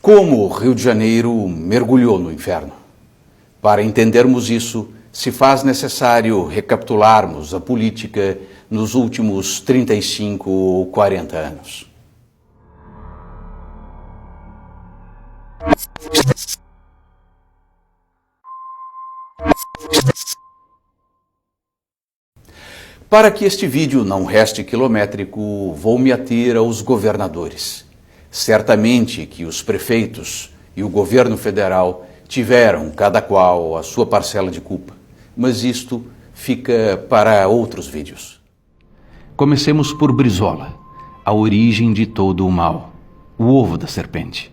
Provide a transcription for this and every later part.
Como o Rio de Janeiro mergulhou no inferno? Para entendermos isso, se faz necessário recapitularmos a política nos últimos 35 ou 40 anos. Para que este vídeo não reste quilométrico, vou me ater aos governadores. Certamente que os prefeitos e o governo federal tiveram, cada qual, a sua parcela de culpa, mas isto fica para outros vídeos. Comecemos por Brizola, a origem de todo o mal, o ovo da serpente.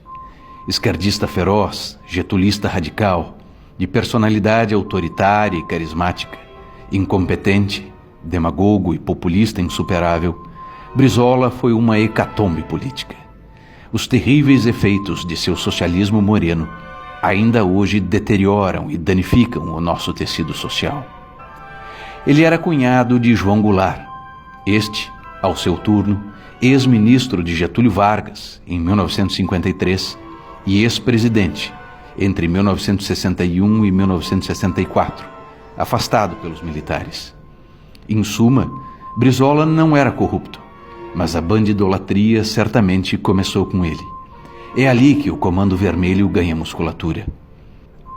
Esquerdista feroz, getulista radical, de personalidade autoritária e carismática, incompetente, demagogo e populista insuperável, Brizola foi uma hecatombe política. Os terríveis efeitos de seu socialismo moreno ainda hoje deterioram e danificam o nosso tecido social. Ele era cunhado de João Goulart, este, ao seu turno, ex-ministro de Getúlio Vargas, em 1953, e ex-presidente, entre 1961 e 1964, afastado pelos militares. Em suma, Brizola não era corrupto, mas a bandidolatria certamente começou com ele. É ali que o Comando Vermelho ganha musculatura.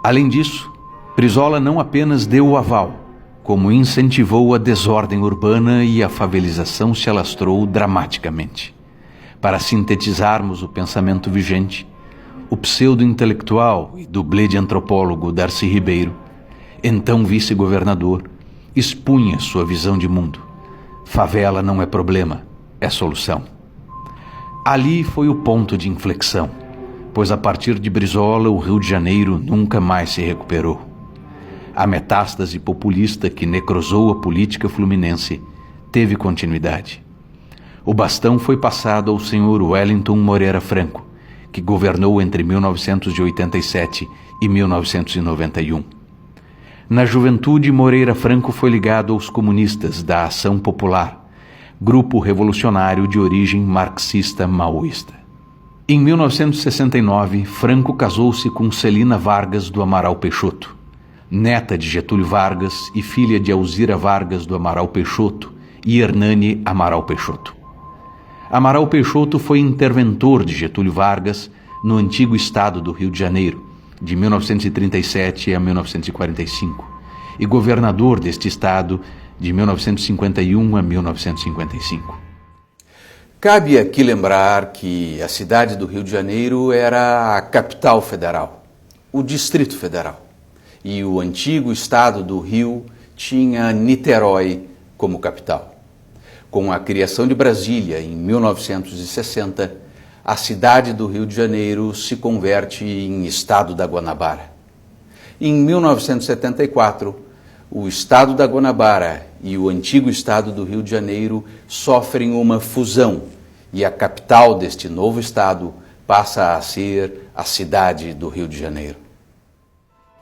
Além disso, Brizola não apenas deu o aval, como incentivou a desordem urbana e a favelização se alastrou dramaticamente. Para sintetizarmos o pensamento vigente, o pseudo-intelectual e dublê de antropólogo Darcy Ribeiro, então vice-governador, expunha sua visão de mundo. Favela não é problema, é solução. Ali foi o ponto de inflexão, pois a partir de Brizola o Rio de Janeiro nunca mais se recuperou. A metástase populista que necrosou a política fluminense teve continuidade. O bastão foi passado ao senhor Wellington Moreira Franco, que governou entre 1987 e 1991. Na juventude, Moreira Franco foi ligado aos comunistas da Ação Popular, grupo revolucionário de origem marxista-maoísta. Em 1969, Franco casou-se com Celina Vargas do Amaral Peixoto, neta de Getúlio Vargas e filha de Alzira Vargas do Amaral Peixoto e Hernani Amaral Peixoto. Amaral Peixoto foi interventor de Getúlio Vargas no antigo estado do Rio de Janeiro, de 1937 a 1945, e governador deste estado de 1951 a 1955. Cabe aqui lembrar que a cidade do Rio de Janeiro era a capital federal, o Distrito Federal, e o antigo estado do Rio tinha Niterói como capital. Com a criação de Brasília em 1960, a cidade do Rio de Janeiro se converte em Estado da Guanabara. Em 1974, o Estado da Guanabara e o antigo Estado do Rio de Janeiro sofrem uma fusão e a capital deste novo Estado passa a ser a cidade do Rio de Janeiro.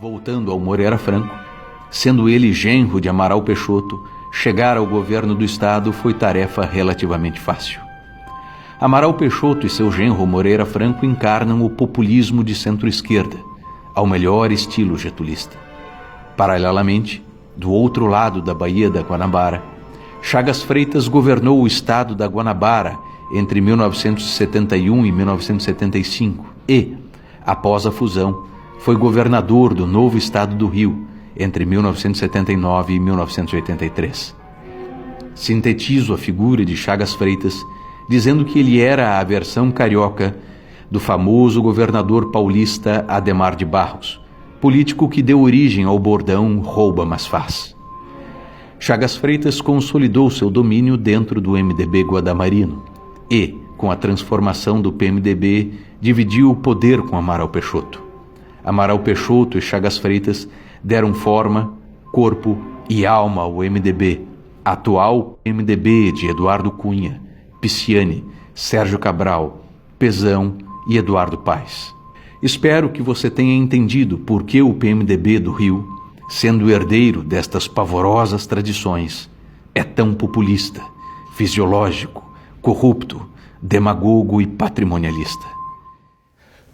Voltando ao Moreira Franco, sendo ele genro de Amaral Peixoto, chegar ao governo do Estado foi tarefa relativamente fácil. Amaral Peixoto e seu genro Moreira Franco encarnam o populismo de centro-esquerda, ao melhor estilo getulista. Paralelamente, do outro lado da Baía da Guanabara, Chagas Freitas governou o estado da Guanabara entre 1971 e 1975 e, após a fusão, foi governador do novo estado do Rio entre 1979 e 1983. Sintetizo a figura de Chagas Freitas dizendo que ele era a versão carioca do famoso governador paulista Adhemar de Barros, político que deu origem ao bordão "rouba, mas faz". Chagas Freitas consolidou seu domínio dentro do MDB guadamarino e, com a transformação do PMDB, dividiu o poder com Amaral Peixoto. Amaral Peixoto e Chagas Freitas deram forma, corpo e alma ao MDB, atual MDB de Eduardo Cunha, Pisciani, Sérgio Cabral, Pezão e Eduardo Paes. Espero que você tenha entendido por que o PMDB do Rio, sendo herdeiro destas pavorosas tradições, é tão populista, fisiológico, corrupto, demagogo e patrimonialista.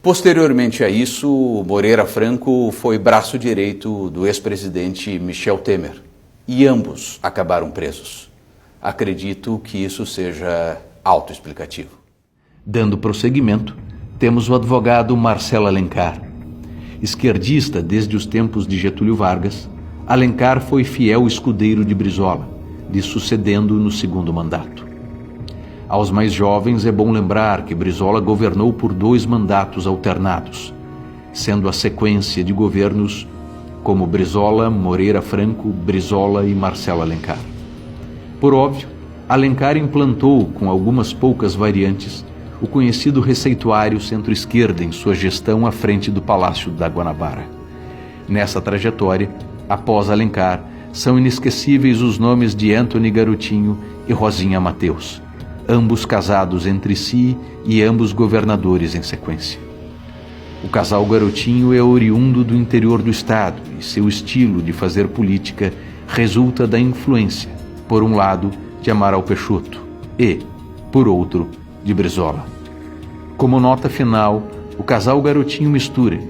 Posteriormente a isso, Moreira Franco foi braço direito do ex-presidente Michel Temer e ambos acabaram presos. Acredito que isso seja autoexplicativo. Dando prosseguimento, temos o advogado Marcelo Alencar. Esquerdista desde os tempos de Getúlio Vargas, Alencar foi fiel escudeiro de Brizola, lhe sucedendo no segundo mandato. Aos mais jovens é bom lembrar que Brizola governou por 2 mandatos alternados, sendo a sequência de governos como Brizola, Moreira Franco, Brizola e Marcelo Alencar. Por óbvio, Alencar implantou, com algumas poucas variantes, o conhecido receituário centro-esquerda em sua gestão à frente do Palácio da Guanabara. Nessa trajetória, após Alencar, são inesquecíveis os nomes de Antony Garotinho e Rosinha Mateus, ambos casados entre si e ambos governadores em sequência. O casal Garotinho é oriundo do interior do estado e seu estilo de fazer política resulta da influência, por um lado, de Amaral Peixoto e, por outro, de Brizola. Como nota final, o casal Garotinho mistura,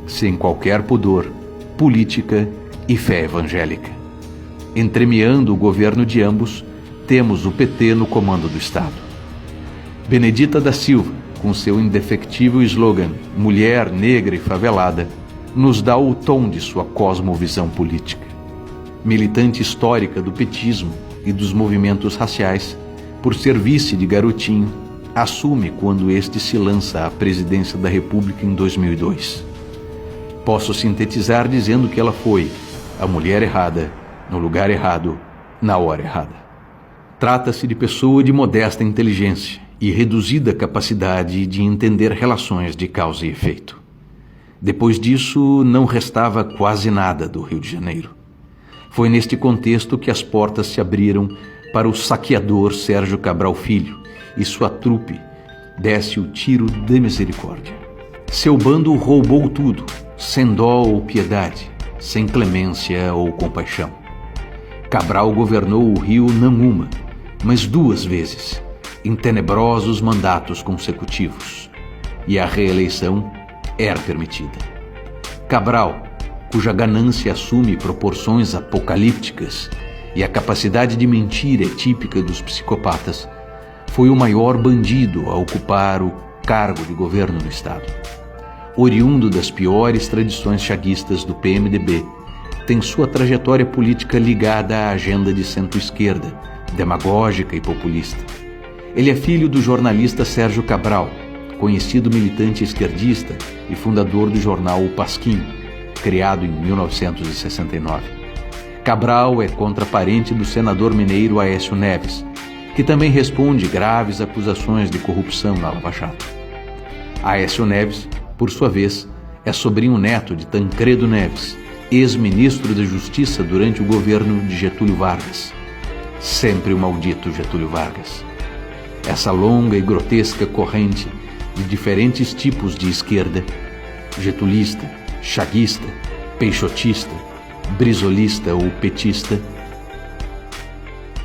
sem qualquer pudor, política e fé evangélica. Entremeando o governo de ambos, temos o PT no comando do Estado. Benedita da Silva, com seu indefectível slogan Mulher, Negra e Favelada, nos dá o tom de sua cosmovisão política. Militante histórica do petismo e dos movimentos raciais, por ser vice de Garotinho, assume quando este se lança à presidência da República em 2002. Posso sintetizar dizendo que ela foi a mulher errada, no lugar errado, na hora errada. Trata-se de pessoa de modesta inteligência e reduzida capacidade de entender relações de causa e efeito. Depois disso, não restava quase nada do Rio de Janeiro. Foi neste contexto que as portas se abriram para o saqueador Sérgio Cabral Filho e sua trupe desse o tiro de misericórdia. Seu bando roubou tudo, sem dó ou piedade, sem clemência ou compaixão. Cabral governou o Rio não uma, mas 2 vezes, em tenebrosos mandatos consecutivos, e a reeleição era permitida. Cabral, cuja ganância assume proporções apocalípticas e a capacidade de mentir é típica dos psicopatas, foi o maior bandido a ocupar o cargo de governo no Estado. Oriundo das piores tradições chaguistas do PMDB, tem sua trajetória política ligada à agenda de centro-esquerda, demagógica e populista. Ele é filho do jornalista Sérgio Cabral, conhecido militante esquerdista e fundador do jornal O Pasquim, criado em 1969. Cabral é contraparente do senador mineiro Aécio Neves, que também responde graves acusações de corrupção na Lava Jato. Aécio Neves, por sua vez, é sobrinho neto de Tancredo Neves, ex-ministro da Justiça durante o governo de Getúlio Vargas. Sempre o maldito Getúlio Vargas. Essa longa e grotesca corrente de diferentes tipos de esquerda, getulista, chaguista, peixotista, brizolista ou petista,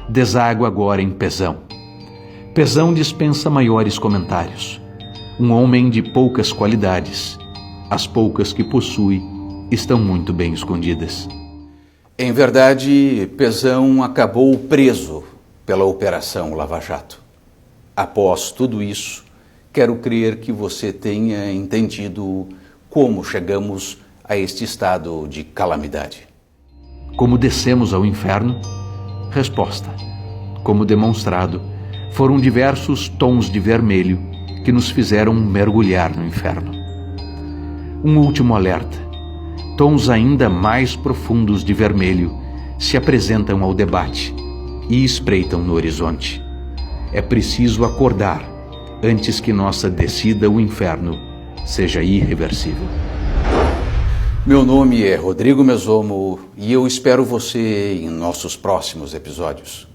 deságua agora em Pezão. Pezão dispensa maiores comentários. Um homem de poucas qualidades. As poucas que possui estão muito bem escondidas. Em verdade, Pezão acabou preso pela Operação Lava Jato. Após tudo isso, quero crer que você tenha entendido como chegamos a este estado de calamidade. Como descemos ao inferno? Resposta. Como demonstrado, foram diversos tons de vermelho que nos fizeram mergulhar no inferno. Um último alerta. Tons ainda mais profundos de vermelho se apresentam ao debate e espreitam no horizonte. É preciso acordar antes que nossa descida ao inferno seja irreversível. Meu nome é Rodrigo Mesomo e eu espero você em nossos próximos episódios.